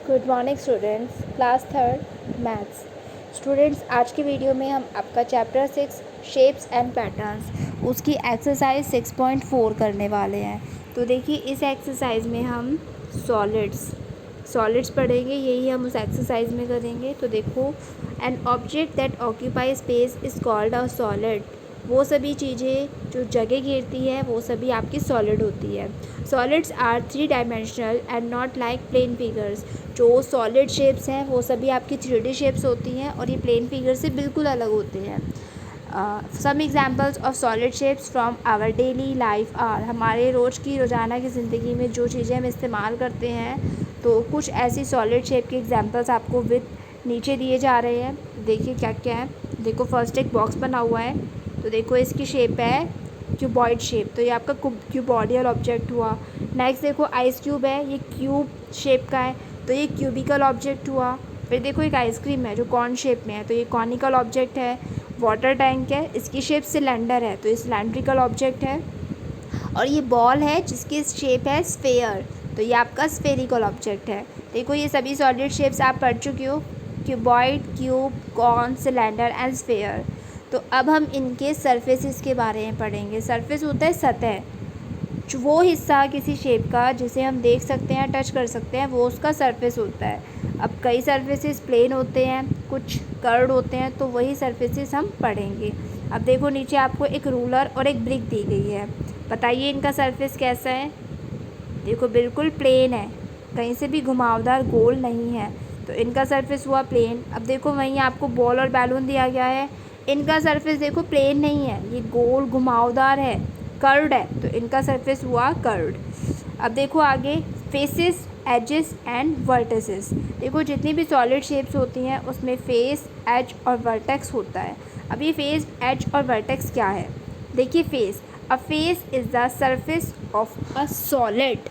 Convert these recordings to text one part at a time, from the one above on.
Good morning students, class third maths. Students, आज की video में हम आपका चैप्टर 6 शेप्स एंड पैटर्न्स उसकी एक्सरसाइज 6.4 करने वाले हैं। तो देखिए, इस एक्सरसाइज में हम सॉलिड्स पढ़ेंगे, यही हम उस एक्सरसाइज में करेंगे। तो देखो, an object that occupy space is called a solid. वो सभी चीज़ें जो जगह घेरती है वो सभी आपकी सॉलिड होती है। Solids are 3 dimensional and not like plane figures. जो सॉलिड शेप्स हैं वो सभी आपकी 3D शेप्स होती हैं और ये प्लेन फिगर से बिल्कुल अलग होते हैं। Some examples of solid shapes from our daily life are. हमारे रोज़ाना की ज़िंदगी में जो चीज़ें हम इस्तेमाल करते हैं, तो कुछ ऐसी सॉलिड शेप के एग्जाम्पल्स आपको विद नीचे दिए जा रहे हैं। देखिए क्या क्या है। देखो, फर्स्ट एक बॉक्स बना हुआ है, तो देखो इसकी शेप है क्यूबॉइड शेप, तो ये आपका क्यूबॉडियल ऑब्जेक्ट हुआ। नेक्स्ट देखो, आइस क्यूब है, ये क्यूब शेप का है, तो ये क्यूबिकल ऑब्जेक्ट हुआ। फिर देखो, एक आइसक्रीम है जो कॉर्न शेप में है, तो ये कॉनिकल ऑब्जेक्ट है। वाटर टैंक है, इसकी शेप सिलेंडर है, तो ये सिलेंड्रिकल ऑब्जेक्ट है। और ये बॉल है जिसकी शेप है स्फेयर, तो ये आपका स्फेरिकल ऑब्जेक्ट है। देखो, ये सभी सॉलिड शेप्स आप पढ़ चुके हो, cuboid, cube, corn, cylinder and sphere. तो अब हम इनके सरफेसेस के बारे में पढ़ेंगे। सरफेस होता है सतह, वो हिस्सा किसी शेप का जिसे हम देख सकते हैं, टच कर सकते हैं, वो उसका सरफेस होता है। अब कई सरफेसेस प्लेन होते हैं, कुछ कर्व्ड होते हैं, तो वही सरफेसेस हम पढ़ेंगे। अब देखो, नीचे आपको एक रूलर और एक ब्रिक दी गई है। बताइए इनका सरफेस कैसा है। देखो, बिल्कुल प्लेन है, कहीं से भी घुमावदार गोल नहीं है, तो इनका सरफेस हुआ प्लेन। अब देखो, वहीं आपको बॉल और बैलून दिया गया है, इनका सरफेस देखो प्लेन नहीं है, ये गोल घुमावदार है, कर्व्ड है, तो इनका सरफेस हुआ कर्व्ड। अब देखो आगे, फेसेस, एजेस एंड वर्टिसेस। देखो, जितनी भी सॉलिड शेप्स होती हैं उसमें फेस, एज और वर्टेक्स होता है। अब ये फेस, एज और वर्टेक्स क्या है। देखिए, face, a face is the surface of a solid.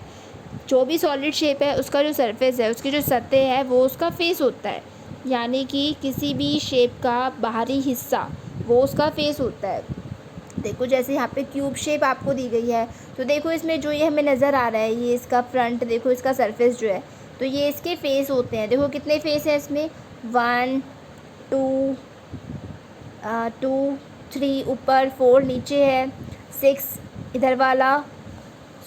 जो भी सॉलिड शेप है उसका जो सरफेस है, उसकी जो सतह है, वो उसका फेस होता है। यानी कि किसी भी शेप का बाहरी हिस्सा वो उसका फेस होता है। देखो, जैसे यहाँ पे क्यूब शेप आपको दी गई है, तो देखो इसमें जो ये हमें नज़र आ रहा है, ये इसका फ्रंट, देखो इसका सरफेस जो है, तो ये इसके फेस होते हैं। देखो कितने फेस हैं इसमें, 1 2 2 3 ऊपर, 4 नीचे है, 6 इधर वाला,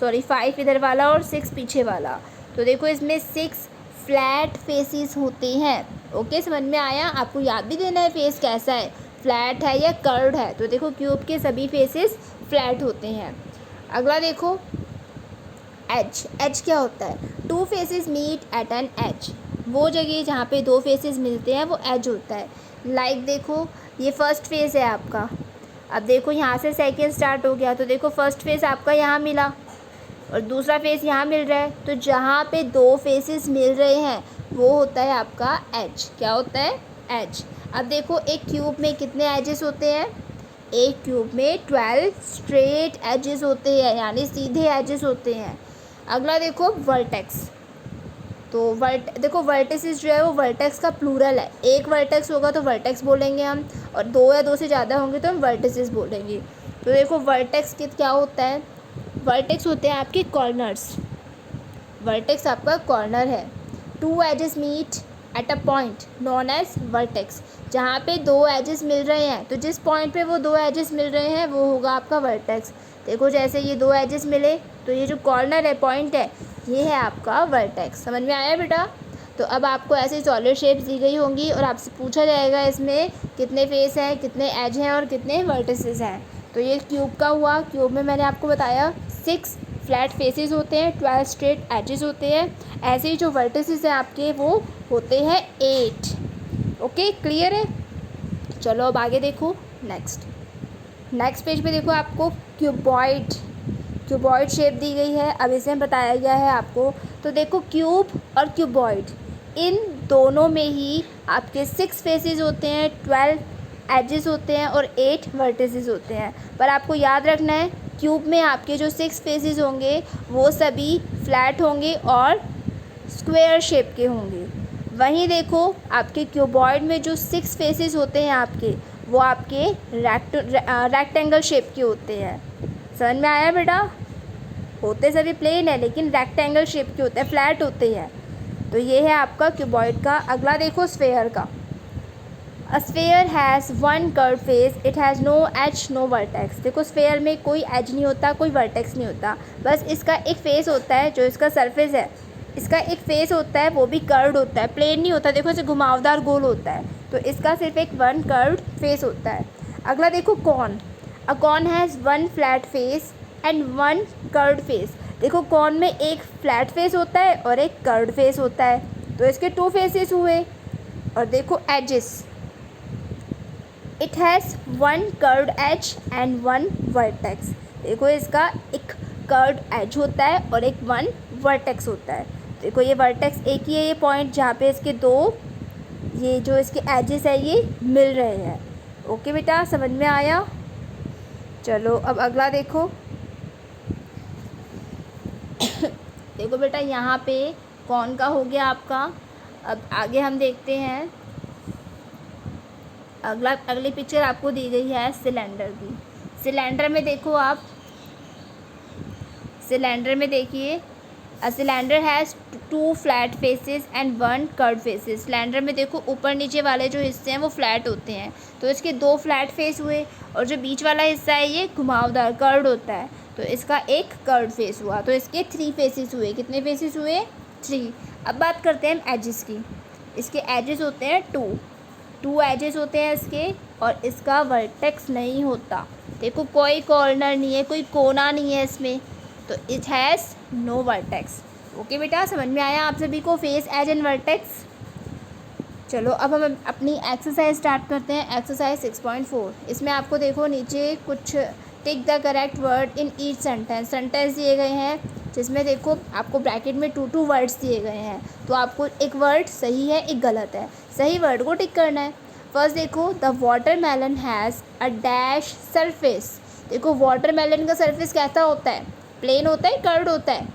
सॉरी 5 इधर वाला और 6 पीछे वाला। तो देखो इसमें 6 फ्लैट फेसेस होते हैं। ओके, समझ में आया। आपको याद भी देना है फेस कैसा है, फ्लैट है या कर्व्ड है। तो देखो, क्यूब के सभी फेसेस फ्लैट होते हैं। अगला देखो, एज। एज क्या होता है, 2 faces meet at an edge. वो जगह जहाँ पे 2 फेसेस मिलते हैं वो एज होता है। लाइक देखो, ये फर्स्ट फेस है आपका। अब देखो, यहाँ से सेकेंड स्टार्ट हो गया, तो देखो फर्स्ट फेस आपका यहाँ मिला और दूसरा फेस यहाँ मिल रहा है, तो जहाँ पे 2 फेसेस मिल रहे हैं वो होता है आपका एज। क्या होता है, एज। अब देखो, एक क्यूब में कितने एजेस होते हैं, एक क्यूब में 12 स्ट्रेट एजेस होते हैं, यानी सीधे एजेस होते हैं। अगला देखो, वर्टेक्स। तो देखो, वर्टिसेस जो है वो वर्टेक्स का प्लूरल है। एक वर्टेक्स होगा तो वर्टेक्स बोलेंगे हम, और 2 या 2 से ज़्यादा होंगे तो हम वर्टिसेस बोलेंगे। तो देखो, वर्टेक्स क्या होता है, वर्टेक्स होते हैं आपके कॉर्नर्स। वर्टेक्स आपका कॉर्नर है। 2 edges meet at a point non edge vertex. जहाँ पे 2 एजेस मिल रहे हैं, तो जिस पॉइंट पे वो 2 एजेस मिल रहे हैं वो होगा आपका वर्टेक्स। देखो, जैसे ये 2 एजेस मिले, तो ये जो कॉर्नर है, पॉइंट है, ये है आपका वर्टेक्स। समझ में आया बेटा। तो अब आपको ऐसे सॉलिड शेप्स दी गई होंगी और आपसे पूछा जाएगा इसमें कितने फेस हैं, कितने एज हैं और कितने वर्टिसेस हैं। तो ये क्यूब का हुआ। क्यूब में मैंने आपको बताया 6 फ्लैट फेसेस होते हैं, 12 स्ट्रेट एजेस होते हैं। ऐसे ही जो वर्टिसेस हैं आपके वो होते हैं 8। ओके, क्लियर है। चलो अब आगे देखो, नेक्स्ट पेज पे देखो, आपको क्यूबॉइड शेप दी गई है। अब इसमें बताया गया है आपको, तो देखो, क्यूब और क्यूबॉइड, इन दोनों में ही आपके 6 फेसेस होते हैं, 12 एजेस होते हैं और 8 वर्टिसेस होते हैं। पर आपको याद रखना है, क्यूब में आपके जो 6 फेसेस होंगे वो सभी फ्लैट होंगे और स्क्वायर शेप के होंगे। वहीं देखो, आपके क्यूबॉइड में जो 6 फेसेस होते हैं आपके, वो आपके रेक्टेंगल शेप के होते हैं। समझ में आया बेटा। होते सभी प्लेन है लेकिन रेक्टेंगल शेप के होते हैं, फ्लैट होते हैं। तो ये है आपका क्यूबॉइड का। अगला देखो स्फेयर का। A sphere has one curve face, it has no edge no vertex. देखो स्फेयर में कोई एज नहीं होता, कोई वर्टेक्स नहीं होता, बस इसका एक फेस होता है जो इसका सरफेस है, इसका एक फेस होता है, वो भी कर्व्ड होता है, प्लेन नहीं होता। देखो इसे घुमावदार गोल होता है, तो इसका सिर्फ एक वन कर्व्ड फेस होता है। अगला देखो corn. A cone has one flat face and one curved face. देखो कॉर्न में एक फ्लैट फेस होता है और एक कर्व्ड फेस होता है, तो इसके टू फेसेस हुए। और देखो edges, it has one curved edge and one vertex. देखो इसका एक कर्व्ड एज होता है और एक वन वर्टेक्स होता है। देखो ये वर्टेक्स एक ही है, ये पॉइंट जहाँ पे इसके दो ये जो इसके एजेस है ये मिल रहे हैं। ओके बेटा, समझ में आया? चलो अब अगला देखो। देखो बेटा यहाँ पे कौन का हो गया आपका। अब आगे हम देखते हैं। अगली पिक्चर आपको दी गई है सिलेंडर की। सिलेंडर में देखो आप, सिलेंडर में देखिए, a cylinder has two flat faces and one curve faces. Cylinder में देखो ऊपर नीचे वाले जो हिस्से हैं वो फ्लैट होते हैं, तो इसके दो फ्लैट फेस हुए, और जो बीच वाला हिस्सा है ये घुमावदार कर्व्ड होता है, तो इसका एक कर्व्ड फेस हुआ। तो इसके थ्री फेसेस हुए। कितने फेसेस हुए? थ्री। अब बात करते हैं हम एजेस की। इसके एजेस होते हैं टू एजेस होते हैं इसके, और इसका वर्टेक्स नहीं होता। देखो कोई कॉर्नर नहीं है, कोई कोना नहीं है इसमें, तो it has no vertex. Okay बेटा, समझ में आया आप सभी को फेस, एज एंड वर्टेक्स? चलो अब हम अपनी एक्सरसाइज स्टार्ट करते हैं। एक्सरसाइज 6.4। इसमें आपको देखो नीचे कुछ tick the correct word in each sentence. Sentence दिए गए हैं जिसमें देखो आपको ब्रैकेट में टू वर्ड्स दिए गए हैं, तो आपको एक वर्ड सही है एक गलत है, सही वर्ड को टिक करना है। फर्स्ट देखो, the watermelon has a dash surface. देखो वाटरमेलन का सरफेस कैसा होता है? प्लेन होता है, कर्व्ड होता है?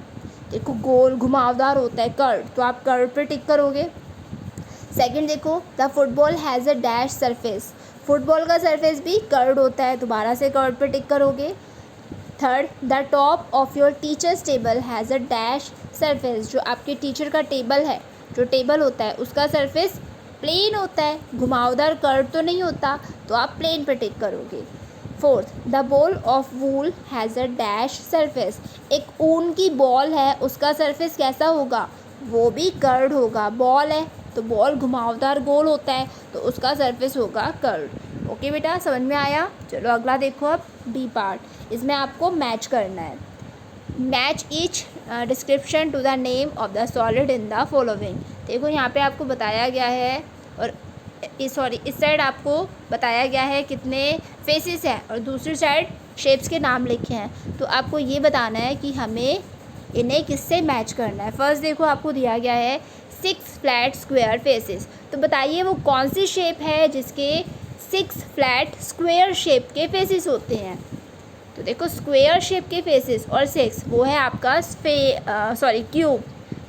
देखो गोल घुमावदार होता है, कर्व्ड, तो आप कर्व्ड पर टिक करोगे। सेकंड देखो, the football has a dash surface. Football का सरफेस भी कर्व्ड होता है, दोबारा से कर्व्ड पर टिक करोगे। Third, the top of your teachers table has a dash surface. जो आपके टीचर का टेबल है, जो टेबल होता है उसका सरफेस प्लेन होता है, घुमावदार कर्व तो नहीं होता, तो आप प्लेन पर टिक करोगे। Fourth, the ball of wool has a dash surface. एक ऊन की बॉल है, उसका सरफेस कैसा होगा? वो भी कर्व्ड होगा। बॉल है तो बॉल घुमावदार गोल होता है, तो उसका सरफेस होगा कर्व्ड। ओके बेटा, समझ में आया? चलो अगला देखो अब बी पार्ट। इसमें आपको मैच करना है। Match each description to the name of the solid in the following. देखो यहाँ पे आपको बताया गया है, और इस साइड आपको बताया गया है कितने फेसेस हैं, और दूसरी साइड शेप्स के नाम लिखे हैं। तो आपको ये बताना है कि हमें इन्हें किससे मैच करना है। फर्स्ट देखो आपको दिया गया है 6 फ्लैट स्क्वायर फेसेस। तो बताइए वो कौन सी शेप है जिसके 6 फ्लैट स्क्वायर शेप के फेसेस होते हैं? तो देखो स्क्वायर शेप के फेसेस और 6 वो है आपका क्यूब,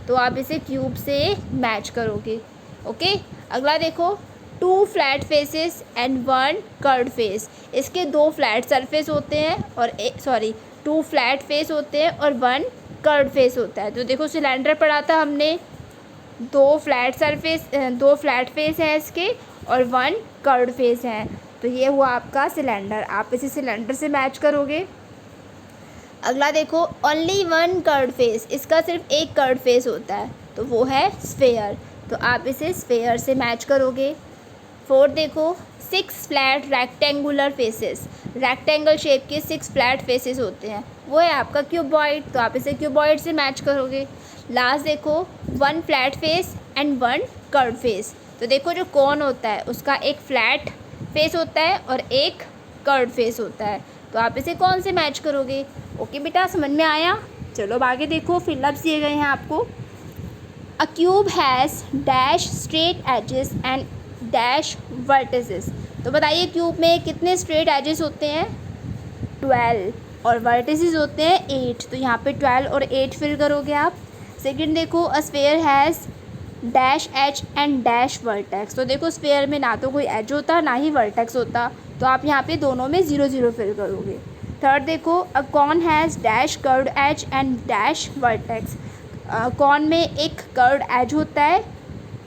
तो आप इसे क्यूब से मैच करोगे। ओके, अगला देखो 2 flat faces and 1 curved face. इसके 2 फ्लैट सरफेस होते हैं और 2 फ्लैट फेस होते हैं और 1 कर्व्ड फेस होता है। तो देखो सिलेंडर पढ़ा था हमने, 2 फ्लैट फेस है इसके और 1 कर्व्ड फेस है, तो ये हुआ आपका सिलेंडर। आप इसे सिलेंडर से मैच करोगे। अगला देखो ओनली 1 कर्व्ड फेस। इसका सिर्फ एक कर्व्ड फेस होता है, तो वो है स्फेयर, तो आप इसे स्फेयर से मैच करोगे। फोर्थ देखो 6 flat rectangular faces. Rectangle shape के 6 फ्लैट फेसेस होते हैं, वो है आपका क्यूबॉइड, तो आप इसे क्यूबॉइड से मैच करोगे। लास्ट देखो 1 flat face and 1 curved face. तो देखो जो कोन होता है उसका एक फ्लैट फेस होता है और एक कर्व्ड फेस होता है, तो आप इसे कौन से मैच करोगे? ओके बेटा, समझ में आया? चलो अब आगे देखो, फिलअप्स दिए गए हैं आपको। A cube has dash straight edges and dash vertices. तो बताइए क्यूब में कितने स्ट्रेट एजेस होते हैं? 12, और वर्टिसेस होते हैं 8, तो यहाँ पे 12 और 8 फिल करोगे आप। सेकंड देखो a sphere has dash edge and dash vertex. तो देखो स्फेयर में ना तो कोई एज होता ना ही वर्टेक्स होता, तो आप यहाँ पे दोनों में 0 0 फिल करोगे। थर्ड देखो a cone has dash curved edge and dash vertex. Cone में एक कर्व्ड एज होता है,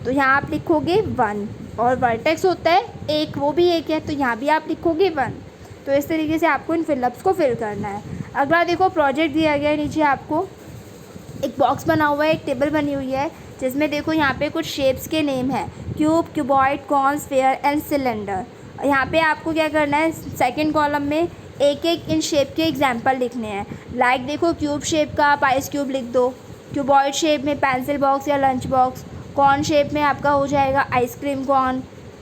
तो यहाँ आप लिखोगे 1, और वर्टेक्स होता है एक, वो भी एक है, तो यहाँ भी आप लिखोगे 1। तो इस तरीके से आपको इन फिलअप्स को फिल करना है। अगला देखो प्रोजेक्ट दिया गया है, नीचे आपको एक बॉक्स बना हुआ है, एक टेबल बनी हुई है, जिसमें देखो यहाँ पे कुछ शेप्स के नेम हैं, cube, cuboid, cone, sphere and cylinder. यहाँ पे आपको क्या करना है, सेकंड कॉलम में एक एक इन शेप के एग्जांपल लिखने हैं। लाइक देखो क्यूब शेप का आप आइस क्यूब लिख दो, क्यूबॉइड शेप में पेंसिल बॉक्स या लंच बॉक्स, कॉन शेप में आपका हो जाएगा आइसक्रीम कॉन,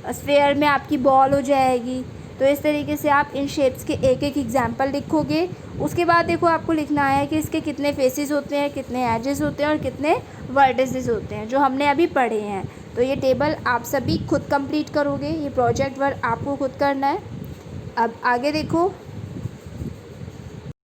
स्फीयर में आपकी बॉल हो जाएगी। तो इस तरीके से आप इन शेप्स के एक एक एग्जांपल लिखोगे। उसके बाद देखो आपको लिखना है कि इसके कितने फेसेस होते हैं, कितने एजेस होते हैं और कितने वर्टिसेस होते हैं, जो हमने अभी पढ़े हैं। तो ये टेबल आप सभी खुद कंप्लीट करोगे, ये प्रोजेक्ट वर्क आपको खुद करना है। अब आगे देखो,